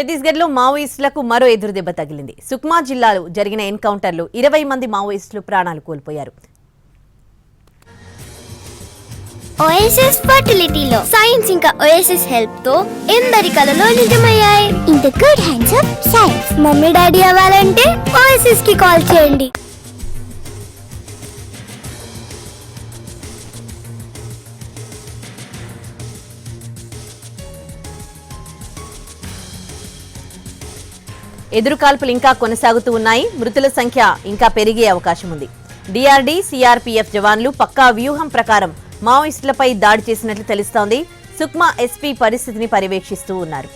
ఛత్తీస్గఢ్లో మావోయిస్టులకు మరో ఎదురుదెబ్బ తగిలింది. సుక్మా జిల్లాలో జరిగిన ఎన్కౌంటర్లో 20 మంది మావోయిస్టులు ప్రాణాలు కోల్పోయారు. ఓఎస్ఎస్ ఫర్టిలిటీలో సైన్స్ ఇంకా ఓఎస్ఎస్ హెల్ప్ తో ఎందరి కలలు నిజమయ్యాయి. In the good hands of science. Mummy daddy అవ్వాలంటే ఓఎస్ఎస్ కి కాల్ చేయండి. ఎదురుకాల్పులు ఇంకా కొనసాగుతూ ఉన్నాయి. మృతుల సంఖ్య ఇంకా పెరిగే అవకాశం ఉంది. డిఆర్డీ, సిఆర్పీఎఫ్ జవాన్లు పక్కా వ్యూహం ప్రకారం మావోయిస్టులపై దాడి చేసినట్లు తెలుస్తోంది. సుక్మా ఎస్పీ పరిస్థితిని పర్యవేక్షిస్తూ ఉన్నారు.